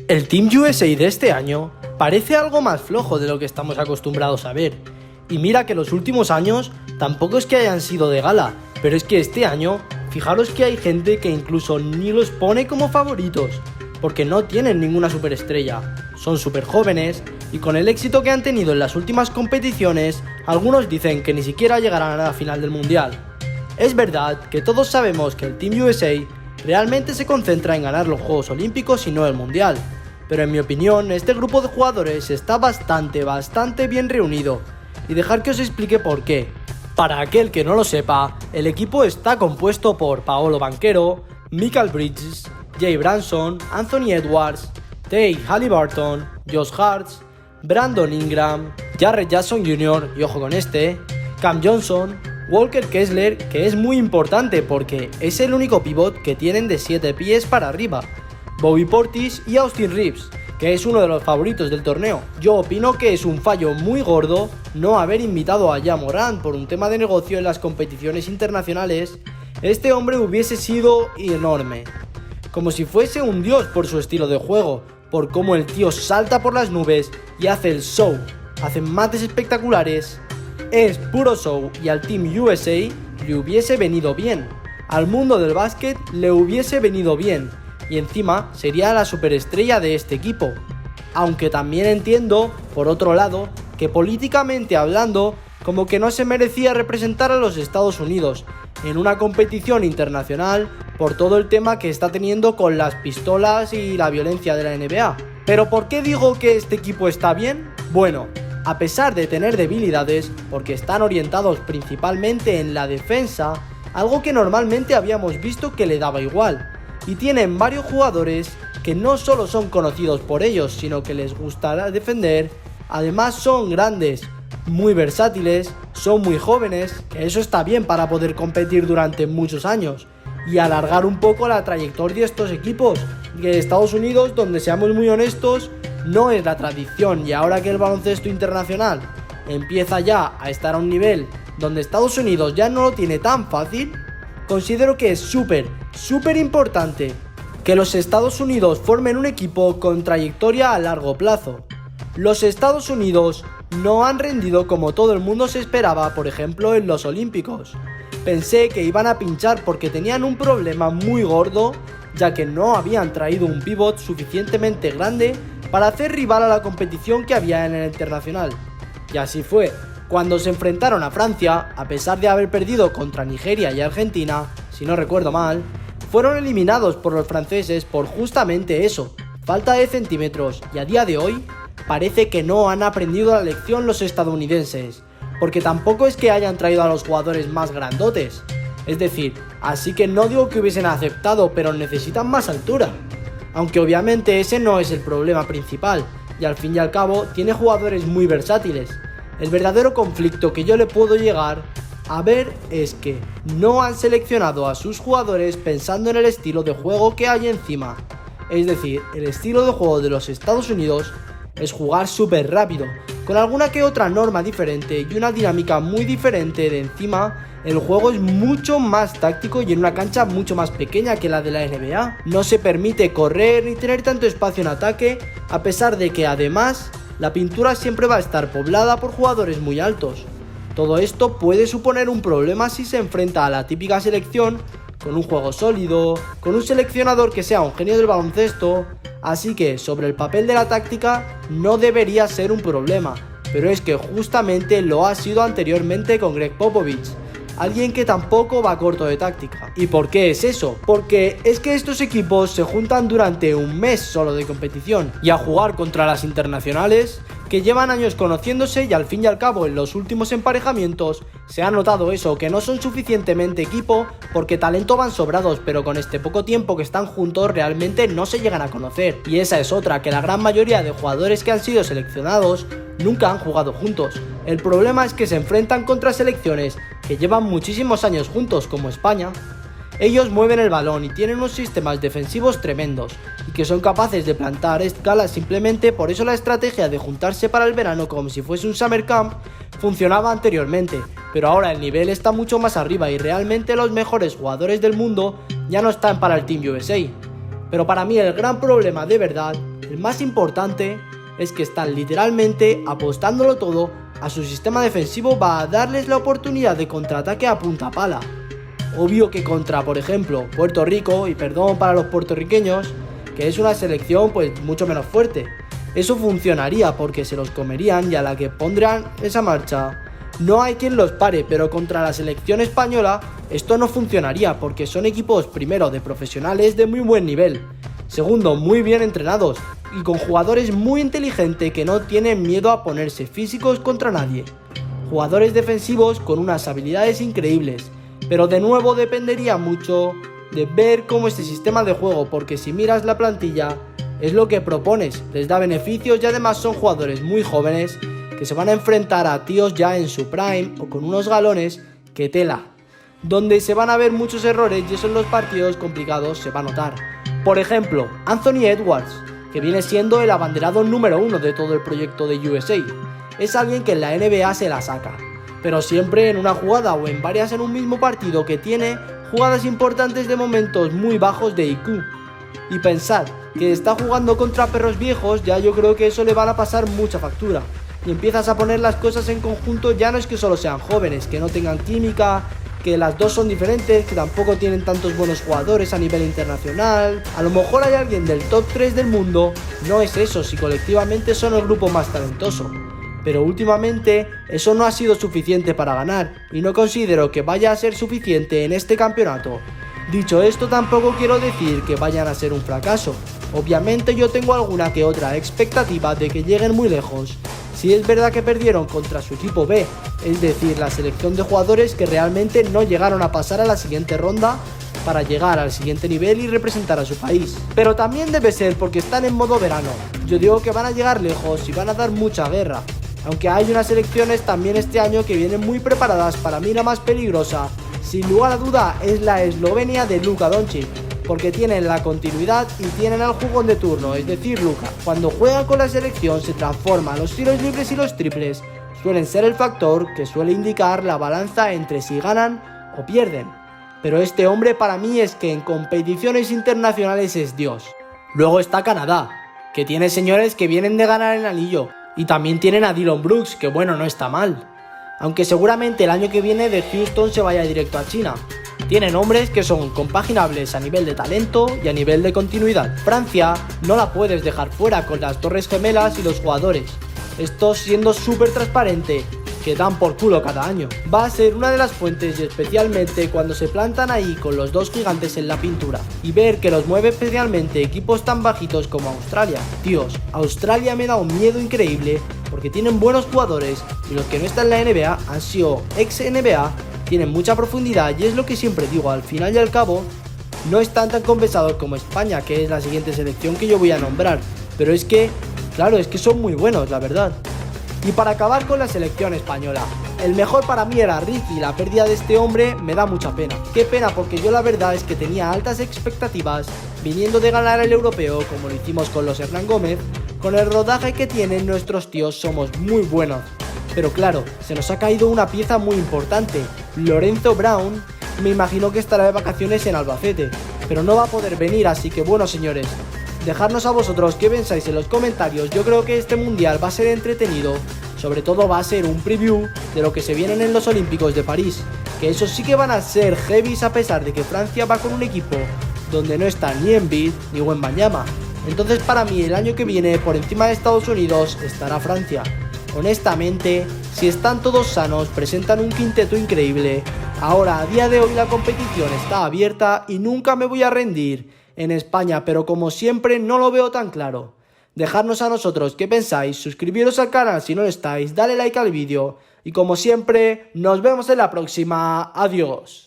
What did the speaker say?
El Team USA de este año parece algo más flojo de lo que estamos acostumbrados a ver. Y mira que los últimos años tampoco es que hayan sido de gala, pero es que este año, fijaros que hay gente que incluso ni los pone como favoritos, porque no tienen ninguna superestrella, son súper jóvenes y con el éxito que han tenido en las últimas competiciones, algunos dicen que ni siquiera llegarán a la final del mundial. Es verdad que todos sabemos que el Team USA realmente se concentra en ganar los Juegos Olímpicos y no el mundial, pero en mi opinión este grupo de jugadores está bastante bien reunido, y dejar que os explique por qué. Para aquel que no lo sepa, el equipo está compuesto por Paolo Banchero, Michael Bridges, Jay Branson, Anthony Edwards, Tye Haliburton, Josh Hart, Brandon Ingram, Jarrett Jackson Jr. y ojo con este, Cam Johnson, Walker Kessler, que es muy importante porque es el único pivot que tienen de 7 pies para arriba, Bobby Portis y Austin Reeves, que es uno de los favoritos del torneo. Yo opino que es un fallo muy gordo no haber invitado a Ja Morant por un tema de negocio en las competiciones internacionales. Este hombre hubiese sido enorme, como si fuese un dios por su estilo de juego, por cómo el tío salta por las nubes y hace el show, hace mates espectaculares. Es puro show y al Team USA le hubiese venido bien, al mundo del básquet le hubiese venido bien, y encima sería la superestrella de este equipo. Aunque también entiendo, por otro lado, que políticamente hablando, como que no se merecía representar a los Estados Unidos en una competición internacional por todo el tema que está teniendo con las pistolas y la violencia de la NBA. ¿Pero por qué digo que este equipo está bien? Bueno, a pesar de tener debilidades, porque están orientados principalmente en la defensa, algo que normalmente habíamos visto que le daba igual, y tienen varios jugadores que no solo son conocidos por ellos, sino que les gusta defender, además son grandes, muy versátiles, son muy jóvenes, que eso está bien para poder competir durante muchos años, y alargar un poco la trayectoria de estos equipos, que Estados Unidos, donde seamos muy honestos, no es la tradición, y ahora que el baloncesto internacional empieza ya a estar a un nivel donde Estados Unidos ya no lo tiene tan fácil, considero que es súper importante que los Estados Unidos formen un equipo con trayectoria a largo plazo. Los Estados Unidos no han rendido como todo el mundo se esperaba, por ejemplo en los Olímpicos. Pensé que iban a pinchar porque tenían un problema muy gordo, ya que no habían traído un pivot suficientemente grande para hacer rival a la competición que había en el internacional. Y así fue. Cuando se enfrentaron a Francia, a pesar de haber perdido contra Nigeria y Argentina, si no recuerdo mal, fueron eliminados por los franceses por justamente eso, falta de centímetros, y a día de hoy parece que no han aprendido la lección los estadounidenses, porque tampoco es que hayan traído a los jugadores más grandotes, es decir, así que no digo que hubiesen aceptado, pero necesitan más altura, aunque obviamente ese no es el problema principal, y al fin y al cabo tiene jugadores muy versátiles. El verdadero conflicto que yo le puedo llegar a ver es que no han seleccionado a sus jugadores pensando en el estilo de juego que hay encima. Es decir, el estilo de juego de los Estados Unidos es jugar súper rápido, con alguna que otra norma diferente y una dinámica muy diferente de encima. El juego es mucho más táctico y en una cancha mucho más pequeña que la de la NBA. No se permite correr ni tener tanto espacio en ataque, a pesar de que además la pintura siempre va a estar poblada por jugadores muy altos. Todo esto puede suponer un problema si se enfrenta a la típica selección con un juego sólido, con un seleccionador que sea un genio del baloncesto, así que sobre el papel de la táctica no debería ser un problema, pero es que justamente lo ha sido anteriormente con Greg Popovich, alguien que tampoco va corto de táctica. ¿Y por qué es eso? Porque es que estos equipos se juntan durante un mes solo de competición y a jugar contra las internacionales que llevan años conociéndose, y al fin y al cabo en los últimos emparejamientos se ha notado eso, que no son suficientemente equipo porque talento van sobrados, pero con este poco tiempo que están juntos realmente no se llegan a conocer. Y esa es otra, que la gran mayoría de jugadores que han sido seleccionados nunca han jugado juntos. El problema es que se enfrentan contra selecciones que llevan muchísimos años juntos, como España. Ellos mueven el balón y tienen unos sistemas defensivos tremendos y que son capaces de plantar escalas simplemente. Por eso la estrategia de juntarse para el verano como si fuese un summer camp funcionaba anteriormente, pero ahora el nivel está mucho más arriba y realmente los mejores jugadores del mundo ya no están para el Team USA. Pero para mí el gran problema de verdad, el más importante, es que están literalmente apostándolo todo a su sistema defensivo para darles la oportunidad de contraataque a punta pala. Obvio que contra, por ejemplo, Puerto Rico, y perdón para los puertorriqueños, que es una selección pues mucho menos fuerte, eso funcionaría porque se los comerían y a la que pondrán esa marcha no hay quien los pare, pero contra la selección española esto no funcionaría porque son equipos, primero, de profesionales de muy buen nivel, segundo, muy bien entrenados y con jugadores muy inteligentes que no tienen miedo a ponerse físicos contra nadie, jugadores defensivos con unas habilidades increíbles, pero de nuevo dependería mucho de ver cómo este sistema de juego, porque si miras la plantilla es lo que propones, les da beneficios y además son jugadores muy jóvenes que se van a enfrentar a tíos ya en su prime o con unos galones que tela, donde se van a ver muchos errores y eso en los partidos complicados se va a notar. Por ejemplo, Anthony Edwards, que viene siendo el abanderado número 1 de todo el proyecto de USA, es alguien que en la NBA se la saca, pero siempre en una jugada o en varias en un mismo partido que tiene jugadas importantes de momentos muy bajos de IQ. Y pensar que está jugando contra perros viejos, ya yo creo que eso le van a pasar mucha factura. Y empiezas a poner las cosas en conjunto, ya no es que solo sean jóvenes, que no tengan química, que las dos son diferentes, que tampoco tienen tantos buenos jugadores a nivel internacional. A lo mejor hay alguien del top 3 del mundo, no es eso si colectivamente son el grupo más talentoso. Pero últimamente eso no ha sido suficiente para ganar y no considero que vaya a ser suficiente en este campeonato. Dicho esto, tampoco quiero decir que vayan a ser un fracaso. Obviamente yo tengo alguna que otra expectativa de que lleguen muy lejos. Si es verdad que perdieron contra su equipo B, es decir, la selección de jugadores que realmente no llegaron a pasar a la siguiente ronda para llegar al siguiente nivel y representar a su país. Pero también debe ser porque están en modo verano. Yo digo que van a llegar lejos y van a dar mucha guerra. Aunque hay unas selecciones también este año que vienen muy preparadas, para mí la más peligrosa, sin lugar a duda, es la Eslovenia de Luka Doncic, porque tienen la continuidad y tienen al jugón de turno, es decir, Luka. Cuando juegan con la selección se transforma, los tiros libres y los triples suelen ser el factor que suele indicar la balanza entre si ganan o pierden. Pero este hombre para mí es que en competiciones internacionales es Dios. Luego está Canadá, que tiene señores que vienen de ganar el anillo, y también tienen a Dillon Brooks, que bueno, no está mal. Aunque seguramente el año que viene de Houston se vaya directo a China. Tienen hombres que son compaginables a nivel de talento y a nivel de continuidad. Francia no la puedes dejar fuera con las Torres Gemelas y los jugadores. Esto siendo súper transparente, que dan por culo cada año. Va a ser una de las fuentes y especialmente cuando se plantan ahí con los dos gigantes en la pintura. Y ver que los mueve especialmente equipos tan bajitos como Australia. Tíos, Australia me da un miedo increíble porque tienen buenos jugadores y los que no están en la NBA han sido ex NBA, tienen mucha profundidad y es lo que siempre digo, al final y al cabo no están tan compensados como España, que es la siguiente selección que yo voy a nombrar, pero es que, claro, es que son muy buenos, la verdad. Y para acabar con la selección española, el mejor para mí era Ricky, la pérdida de este hombre me da mucha pena. Qué pena, porque yo la verdad es que tenía altas expectativas viniendo de ganar el europeo, como lo hicimos con los Hernán Gómez. Con el rodaje que tienen nuestros tíos somos muy buenos. Pero claro, se nos ha caído una pieza muy importante. Lorenzo Brown, me imagino que estará de vacaciones en Albacete, pero no va a poder venir, así que bueno, señores, dejadnos a vosotros qué pensáis en los comentarios. Yo creo que este mundial va a ser entretenido, sobre todo va a ser un preview de lo que se vienen en los Olímpicos de París, que esos sí que van a ser heavies a pesar de que Francia va con un equipo donde no está ni Embiid ni Wembanyama. Entonces para mí el año que viene por encima de Estados Unidos estará Francia. Honestamente, si están todos sanos, presentan un quinteto increíble. Ahora, a día de hoy la competición está abierta y nunca me voy a rendir en España, pero como siempre no lo veo tan claro. Dejadnos a nosotros qué pensáis, suscribiros al canal si no lo estáis, dale like al vídeo y como siempre, nos vemos en la próxima. Adiós.